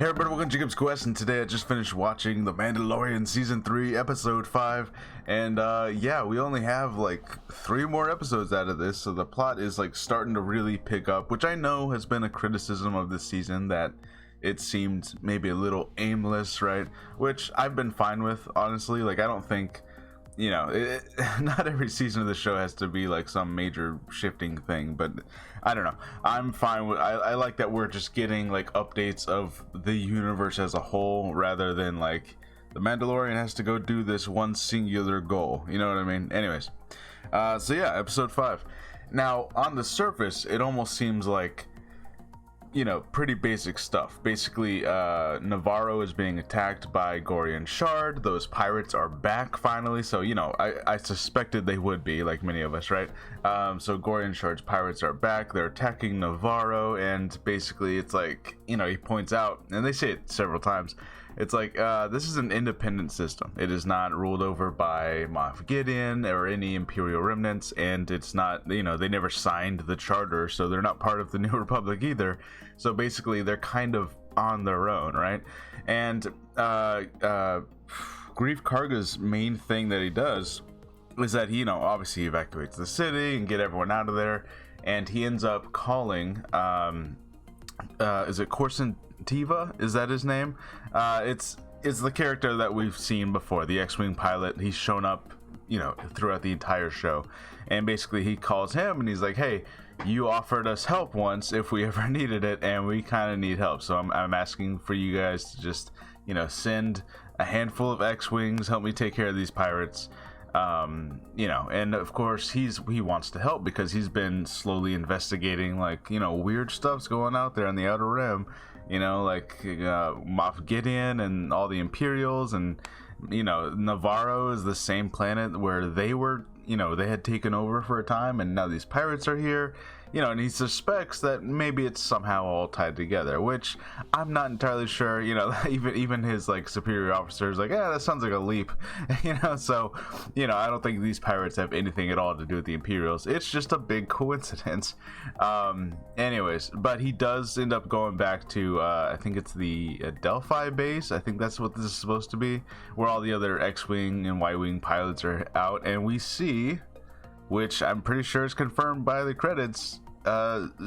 Hey everybody, welcome to Jacob's Quest, and today I just finished watching The Mandalorian Season 3, Episode 5, and yeah, we only have like 3 more episodes out of this, so the plot is like starting to really pick up, which I know has been a criticism of this season, that it seemed maybe a little aimless, right? Which I've been fine with, honestly. Like, I don't think, you know, not every season of the show has to be like some major shifting thing, but I don't know. I'm fine with, I like that we're just getting like updates of the universe as a whole, rather than like the Mandalorian has to go do this one singular goal, you know what I mean? Anyways, so yeah, episode 5. Now, on the surface, it almost seems like, you know, pretty basic stuff. Basically, Navarro is being attacked by Gorian Shard. Those pirates are back finally. So, you know, I suspected they would be, like many of us, right? So Gorian Shard's pirates are back. They're attacking Navarro, and basically it's like, you know, he points out, and they say it several times, it's like, this is an independent system. It is not ruled over by Moff Gideon or any Imperial remnants, and it's not, you know, they never signed the charter, so they're not part of the New Republic either. So basically, they're kind of on their own, right? And Grief Karga's main thing that he does is that he, you know, obviously evacuates the city and get everyone out of there, and he ends up calling, is it Corson Tiva? Is that his name? It's the character that we've seen before, the X-Wing pilot. He's shown up, you know, throughout the entire show, and basically he calls him and he's like, hey, you offered us help once if we ever needed it, and we kind of need help, so I'm asking for you guys to just, you know, send a handful of X-Wings, help me take care of these pirates. You know, and of course he wants to help because he's been slowly investigating, like, you know, weird stuff's going out there on the Outer Rim, you know, like Moff Gideon and all the Imperials, and, you know, Navarro is the same planet where they were, you know, they had taken over for a time, and now these pirates are here, you know, and he suspects that maybe it's somehow all tied together, which I'm not entirely sure, you know. Even his like superior officer is like, yeah, that sounds like a leap, you know. So, you know, I don't think these pirates have anything at all to do with the Imperials. It's just a big coincidence. Anyways, but he does end up going back to I think it's the Delphi base. I think that's what this is supposed to be, where all the other X-Wing and Y-Wing pilots are out, and we see, which I'm pretty sure is confirmed by the credits,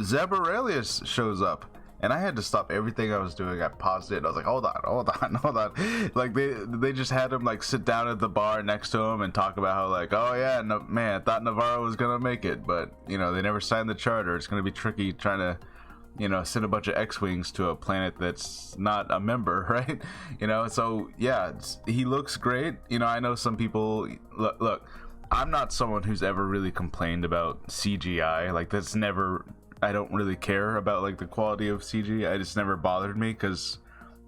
Zeb Aurelius shows up. And I had to stop everything I was doing. I paused it and I was like, hold on. Like, they just had him like sit down at the bar next to him and talk about how, like, oh yeah, no, man, I thought Navarro was gonna make it, but, you know, they never signed the charter. It's gonna be tricky trying to, you know, send a bunch of X-Wings to a planet that's not a member, right? You know, so yeah, he looks great. You know, I know some people, look, I'm not someone who's ever really complained about CGI. Like, that's never, I don't really care about like the quality of CG. It just never bothered me, because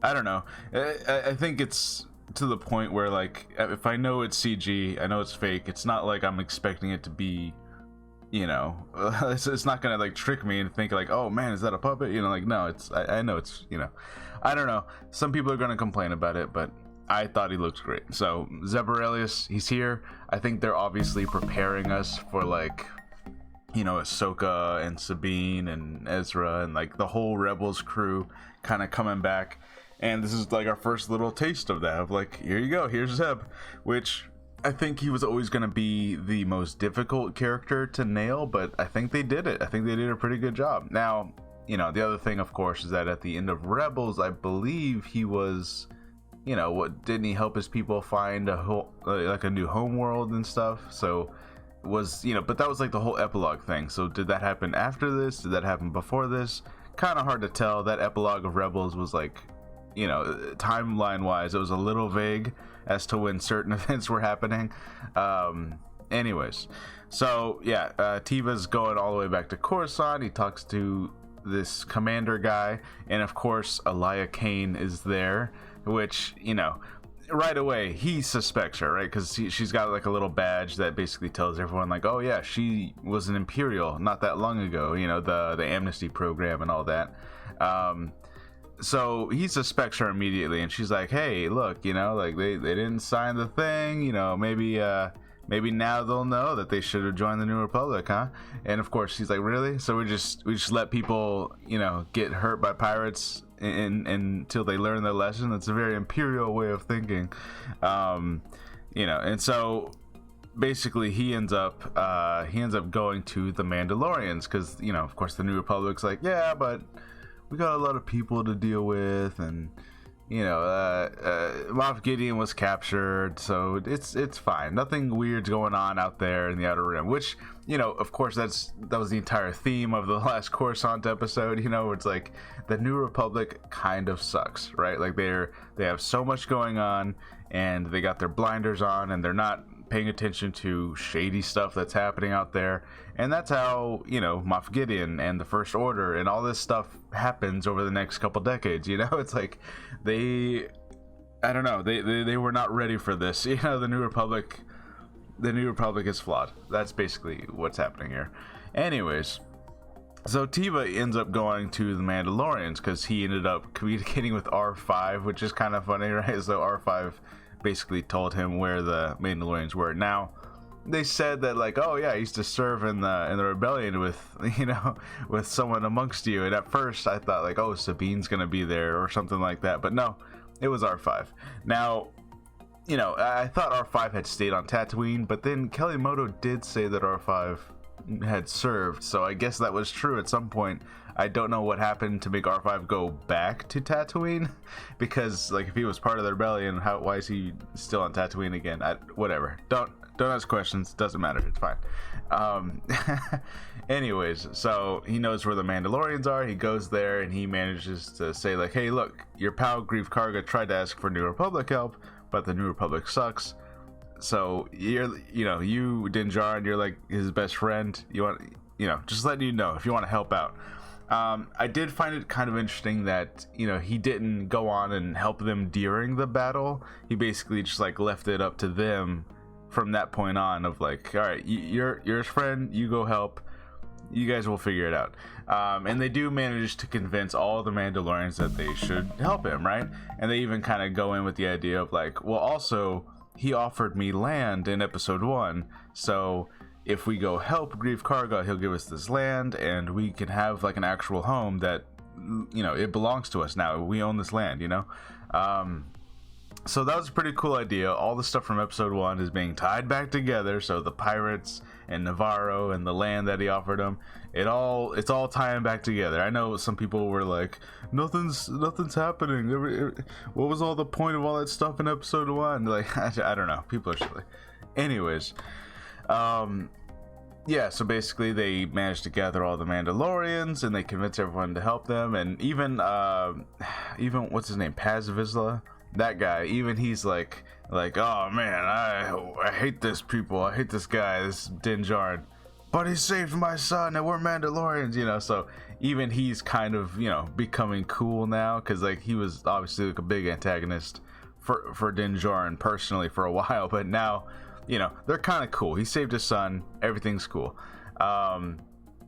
I don't know. I think it's to the point where, like, if I know it's CG, I know it's fake, it's not like I'm expecting it to be, you know, it's not gonna like trick me and think like, oh man, is that a puppet? You know, like, no, it's, I know it's, you know, I don't know. Some people are gonna complain about it, but I thought he looked great. So Zeb Aurelius, he's here. I think they're obviously preparing us for, like, you know, Ahsoka and Sabine and Ezra and like the whole Rebels crew kind of coming back. And this is like our first little taste of that, of like, here you go, here's Zeb, which I think he was always going to be the most difficult character to nail, but I think they did it. I think they did a pretty good job. Now, you know, the other thing, of course, is that at the end of Rebels, I believe he was, you know, what, didn't he help his people find a whole, like a new home world and stuff? So was, you know, but that was like the whole epilogue thing. So did that happen after this? Did that happen before this? Kind of hard to tell. That epilogue of Rebels was like, you know, timeline wise, it was a little vague as to when certain events were happening. Anyways, so yeah, Tiva's going all the way back to Coruscant. He talks to this commander guy, and of course Elia Kane is there, which, you know, right away he suspects her, right? Because she's got like a little badge that basically tells everyone like, oh yeah, she was an Imperial not that long ago, you know, the amnesty program and all that. So he suspects her immediately, and she's like, hey, look, you know, like they didn't sign the thing, you know, maybe now they'll know that they should have joined the New Republic, huh? And of course she's like, really? So we just let people, you know, get hurt by pirates until they learn their lesson. It's a very imperial way of thinking, and so basically he ends up going to the Mandalorians because, of course, the New Republic's like, yeah, but we got a lot of people to deal with, and Moff Gideon was captured, so it's fine. Nothing weird's going on out there in the Outer Rim, which, of course, that was the entire theme of the last Coruscant episode. It's like the New Republic kind of sucks, right? Like they have so much going on, and they got their blinders on, and they're not paying attention to shady stuff that's happening out there. And that's how, Moff Gideon and the First Order and all this stuff happens over the next couple decades. It's like they were not ready for this. The New Republic is flawed. That's basically what's happening here. Anyways, so Teva ends up going to the Mandalorians because he ended up communicating with R5, which is kind of funny, right? So R5 basically told him where the Mandalorians were. Now, they said that, like, oh yeah, he used to serve in the rebellion with with someone amongst you. And at first I thought, like, oh, Sabine's gonna be there or something like that, but no, it was R5. Now, I thought R5 had stayed on Tatooine, but then Kelly Moto did say that R5 had served, so I guess that was true at some point. I don't know what happened to make R5 go back to Tatooine, because, like, if he was part of the rebellion, why is he still on Tatooine again? Whatever. Don't ask questions. Doesn't matter. It's fine. Anyways, so he knows where the Mandalorians are. He goes there and he manages to say, like, hey, look, your pal Grief Karga tried to ask for New Republic help, but the New Republic sucks. So you Din Djarin, you're like his best friend. You want, just letting you know if you want to help out. I did find it kind of interesting that, he didn't go on and help them during the battle. He basically just, like, left it up to them from that point on, of like, all right, you're his friend, you go help, you guys will figure it out. And they do manage to convince all the Mandalorians that they should help him, right? And they even kind of go in with the idea of, like, well, also, he offered me land in episode 1, so if we go help Grief Karga, he'll give us this land, and we can have, like, an actual home that, it belongs to us now. We own this land, So that was a pretty cool idea. All the stuff from episode 1 is being tied back together, so the pirates and Navarro and the land that he offered him, it's all tying back together. I know some people were like, nothing's happening. What was all the point of all that stuff in episode 1? Like, I don't know. People are silly. Anyways, yeah, so basically they managed to gather all the Mandalorians and they convinced everyone to help them, and even what's his name, Paz Vizsla, that guy, even he's like, oh man, I hate this people, I hate this guy, this Din Djarin, but he saved my son and we're Mandalorians, so even he's kind of, becoming cool now, because, like, he was obviously, like, a big antagonist for Din Djarin personally for a while, but now, they're kind of cool. He saved his son, everything's cool.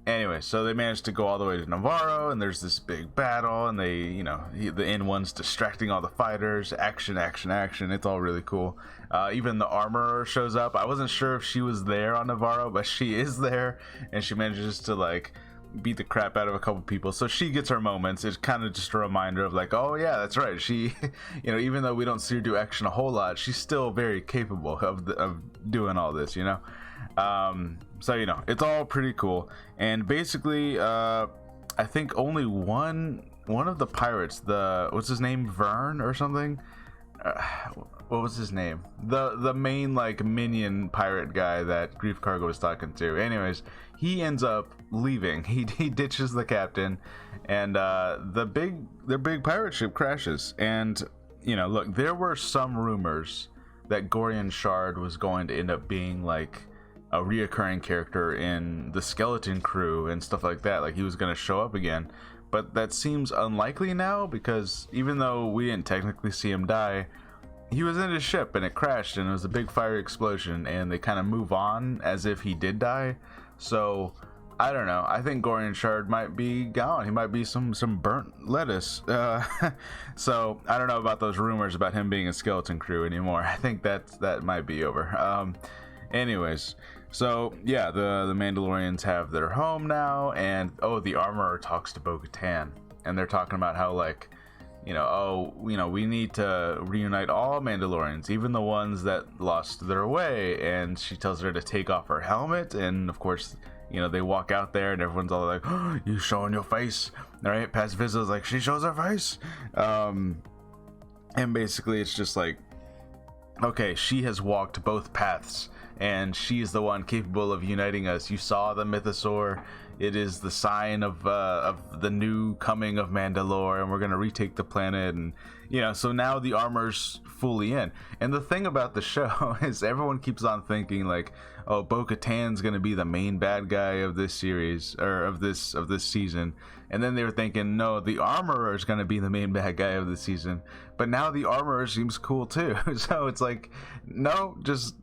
Anyway, so they managed to go all the way to Navarro, and there's this big battle, and they, the N1's distracting all the fighters. Action. It's all really cool. Even the armorer shows up. I wasn't sure if she was there on Navarro, but she is there, and she manages to, like, beat the crap out of a couple people. So she gets her moments. It's kind of just a reminder of, like, oh yeah, that's right. She, even though we don't see her do action a whole lot, she's still very capable of doing all this, So, it's all pretty cool. And basically, I think only one of the pirates, what's his name, Vern or something? What was his name? The main, like, minion pirate guy that Grief Karga was talking to. Anyways, he ends up leaving. He ditches the captain, and their big pirate ship crashes. And, look, there were some rumors that Gorian Shard was going to end up being, like, a reoccurring character in the Skeleton Crew and stuff like that. Like, he was going to show up again. But that seems unlikely now, because even though we didn't technically see him die, he was in his ship and it crashed and it was a big fire explosion, and they kind of move on as if he did die. So I don't know. I think Gorian Shard might be gone. He might be some burnt lettuce. So I don't know about those rumors about him being a Skeleton Crew anymore. I think that might be over. Anyways, so yeah, the Mandalorians have their home now, and the armorer talks to Bo-Katan, and they're talking about how, like, we need to reunite all Mandalorians, even the ones that lost their way. And she tells her to take off her helmet, and of course, they walk out there and everyone's all like, oh, you showing your face, all right? Paz Vizsla's like, she shows her face. And basically it's just like, okay, she has walked both paths, and she's the one capable of uniting us. You saw the mythosaur. It is the sign of the new coming of Mandalore, and we're gonna retake the planet. And so now the armor's fully in. And the thing about the show is everyone keeps on thinking like, oh, Bo-Katan's gonna be the main bad guy of this series, or of this season. And then they were thinking, no, the armorer is gonna be the main bad guy of the season. But now the armorer seems cool too. So it's like, no, just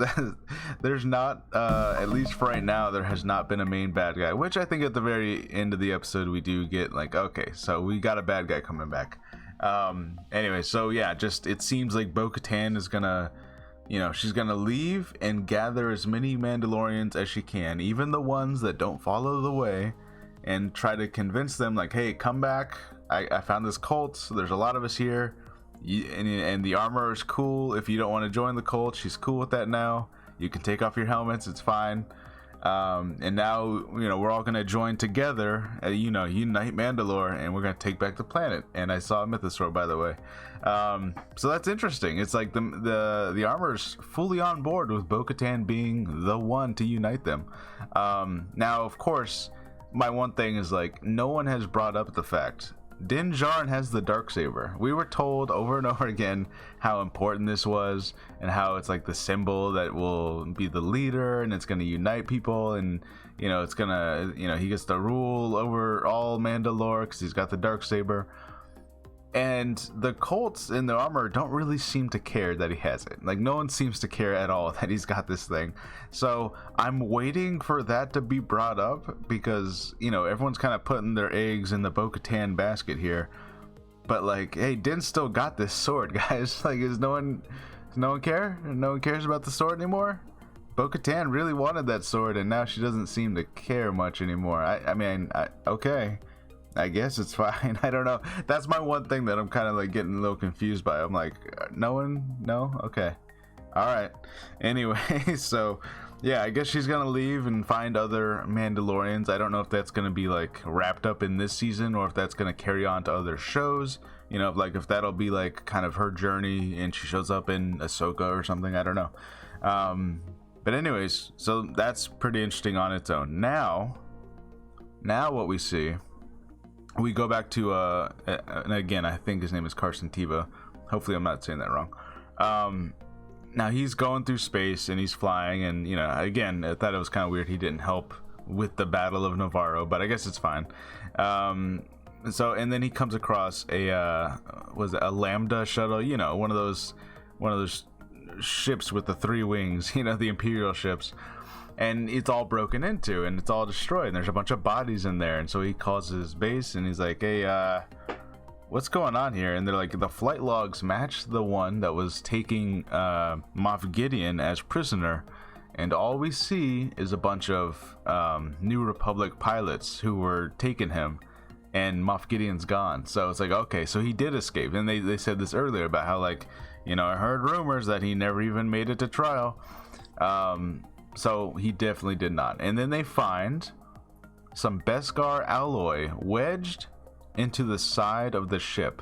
there's not, at least for right now, there has not been a main bad guy. Which I think at the very end of the episode we do get like, okay, so we got a bad guy coming back. Anyway, so yeah, just it seems like Bo-Katan is gonna, she's gonna leave and gather as many Mandalorians as she can, even the ones that don't follow the way, and try to convince them like, hey, come back. I found this cult, so there's a lot of us here, and the armor is cool. If you don't want to join the cult, she's cool with that now. You can take off your helmets, it's fine. And now we're all gonna join together, unite Mandalore, and we're gonna take back the planet. And I saw a mythosaur, by the way. So that's interesting. It's like the armor's fully on board with Bo-Katan being the one to unite them. Now of course, my one thing is like, no one has brought up the fact Din Djarin has the Darksaber. We were told over and over again how important this was, and how it's like the symbol that will be the leader, and it's going to unite people, and it's gonna, he gets to rule over all Mandalore because he's got the Darksaber. And the cults in the armor don't really seem to care that he has it. Like, no one seems to care at all that he's got this thing. So I'm waiting for that to be brought up, because everyone's kind of putting their eggs in the Bo-Katan basket here. But like, hey, Din still got this sword, guys. Like, does no one care? No one cares about the sword anymore? Bo-Katan really wanted that sword, and now she doesn't seem to care much anymore. I mean, okay, I guess it's fine. I don't know. That's my one thing that I'm kind of like getting a little confused by. I'm like, no, okay, all right. Anyway, so yeah, I guess she's gonna leave and find other Mandalorians. I don't know if that's gonna be like wrapped up in this season, or if that's gonna carry on to other shows. Like if that'll be like kind of her journey and she shows up in Ahsoka or something. I don't know. But anyways, so that's pretty interesting on its own. Now what we see, we go back to and again, I think his name is Carson Teva. Hopefully I'm not saying that wrong. Now he's going through space and he's flying, and again, I thought it was kind of weird he didn't help with the Battle of Navarro, but I guess it's fine. So, and then he comes across a Lambda shuttle, one of those ships with the 3 wings, the Imperial ships. And it's all broken into, and it's all destroyed, and there's a bunch of bodies in there. And so he calls his base, and he's like, hey, what's going on here? And they're like, the flight logs match the one that was taking Moff Gideon as prisoner, and all we see is a bunch of New Republic pilots who were taking him, and Moff Gideon's gone. So it's like, okay, so he did escape. And they said this earlier about how, like, I heard rumors that he never even made it to trial. So he definitely did not. And then they find some Beskar alloy wedged into the side of the ship.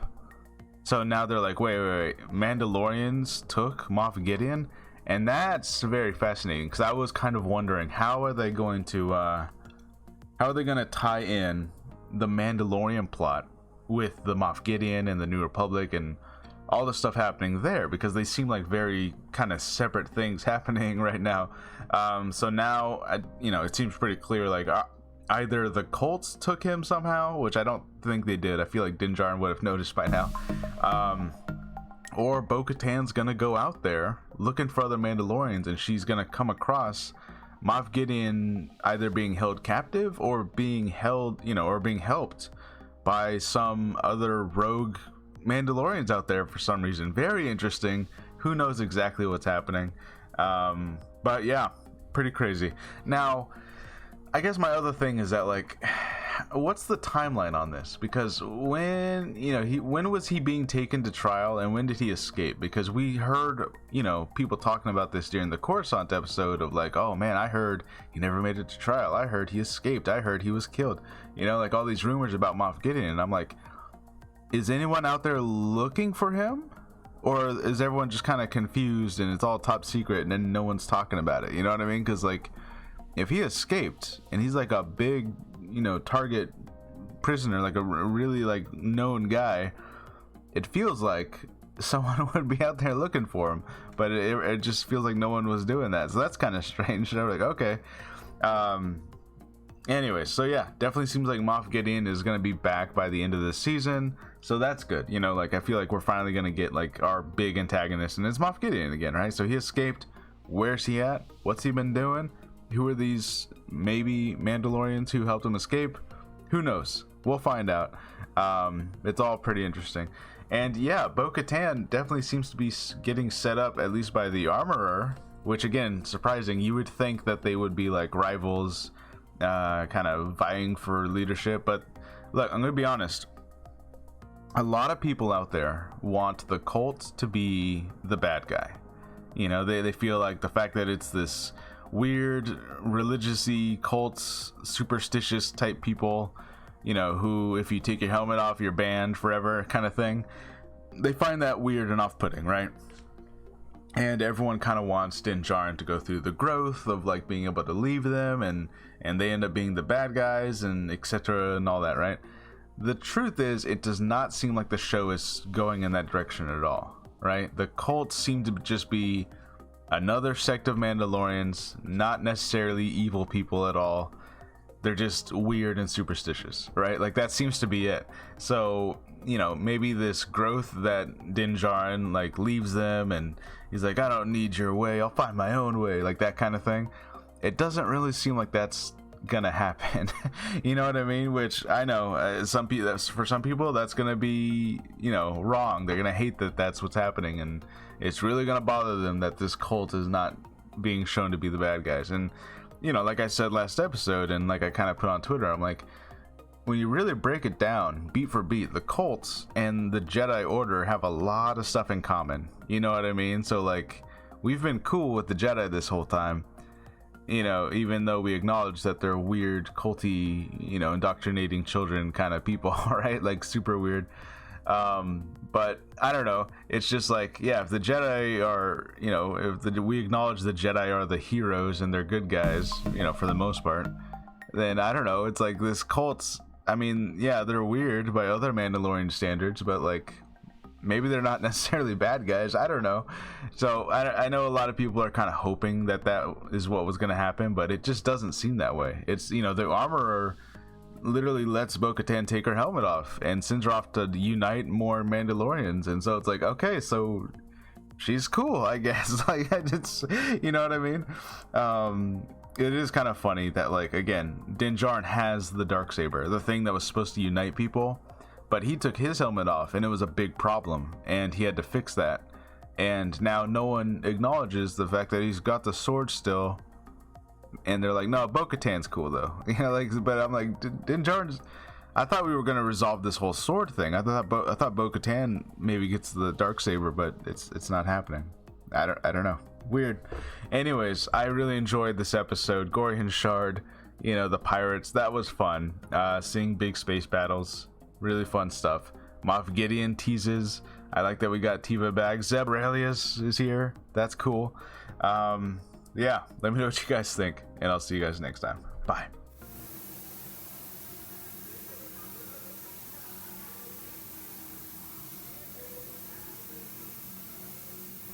So now they're like, wait, Mandalorians took Moff Gideon? And that's very fascinating, because I was kind of wondering, how are they going to tie in the Mandalorian plot with the Moff Gideon and the New Republic and all the stuff happening there, because they seem like very kind of separate things happening right now. So now, it seems pretty clear, like either the cults took him somehow, which I don't think they did. I feel like Din Djarin would have noticed by now. Or Bo-Katan's gonna go out there looking for other Mandalorians, and she's gonna come across Moff Gideon either being held captive or being held, or being helped by some other rogue Mandalorians out there for some reason. Very interesting. Who knows exactly what's happening? But yeah, pretty crazy. Now, I guess my other thing is that, like, what's the timeline on this? Because when, when was he being taken to trial, and when did he escape? Because we heard, people talking about this during the Coruscant episode of like, oh man, I heard he never made it to trial. I heard he escaped. I heard he was killed. Like all these rumors about Moff Gideon. And I'm like, is anyone out there looking for him? Or is everyone just kind of confused and it's all top secret and then no one's talking about it? You know what I mean? Because like, if he escaped and he's like a big, target prisoner, like a really like known guy, it feels like someone would be out there looking for him, but it just feels like no one was doing that. So that's kind of strange. And I'm like, okay. Anyway, so yeah, definitely seems like Moff Gideon is going to be back by the end of this season. So that's good. Like I feel like we're finally going to get like our big antagonist, and it's Moff Gideon again, right? So he escaped. Where's he at? What's he been doing? Who are these maybe Mandalorians who helped him escape? Who knows? We'll find out. It's all pretty interesting. And yeah, Bo-Katan definitely seems to be getting set up, at least by the Armorer, which again, surprising. You would think that they would be like rivals, kind of vying for leadership. But look, I'm going to be honest. A lot of people out there want the cult to be the bad guy. They feel like the fact that it's this weird religious-y cults, superstitious type people, who if you take your helmet off you're banned forever kind of thing, they find that weird and off-putting, right? And everyone kind of wants Din Djarin to go through the growth of like being able to leave them, and they end up being the bad guys and etc. and all that, right? The truth is, it does not seem like the show is going in that direction at all, right? The cults seem to just be another sect of Mandalorians, not necessarily evil people at all. They're just weird and superstitious, right? Like that seems to be it. So, maybe this growth that Din Djarin like leaves them and he's like, I don't need your way, I'll find my own way, like that kind of thing. It doesn't really seem like that's gonna happen. You know what I mean? Which I know for some people that's gonna be wrong. They're gonna hate that that's what's happening, and it's really gonna bother them that this cult is not being shown to be the bad guys. And like I said last episode, and like I kind of put on Twitter, I'm like, when you really break it down beat for beat, the cults and the Jedi Order have a lot of stuff in common. You know what I mean? So like, we've been cool with the Jedi this whole time, even though we acknowledge that they're weird, culty, indoctrinating children kind of people, right? Like super weird. But I don't know. It's just like, yeah, if the Jedi are, we acknowledge the Jedi are the heroes and they're good guys, for the most part, then I don't know. It's like this cult's, I mean, yeah, they're weird by other Mandalorian standards, but like, maybe they're not necessarily bad guys. I don't know. So I know a lot of people are kind of hoping that is what was going to happen, but it just doesn't seem that way. It's, the Armorer literally lets Bo-Katan take her helmet off and sends her off to unite more Mandalorians. And so it's like, okay, so she's cool, I guess. Like, it's, you know what I mean? It is kind of funny that, like, again, Din Djarin has the Darksaber, the thing that was supposed to unite people, but he took his helmet off and it was a big problem and he had to fix that. And now no one acknowledges the fact that he's got the sword still. And they're like, no, Bo-Katan's cool though. But I'm like, Din Djarin's, I thought we were going to resolve this whole sword thing. I thought Bo-Katan maybe gets the Darksaber, but it's not happening. I don't know. Weird. Anyways, I really enjoyed this episode. Gorian Shard, the pirates, that was fun. Seeing big space battles, really fun stuff. Moff Gideon teases. I like that we got Tiva back. Zeb Ralius is here. That's cool. Yeah, let me know what you guys think, and I'll see you guys next time. Bye.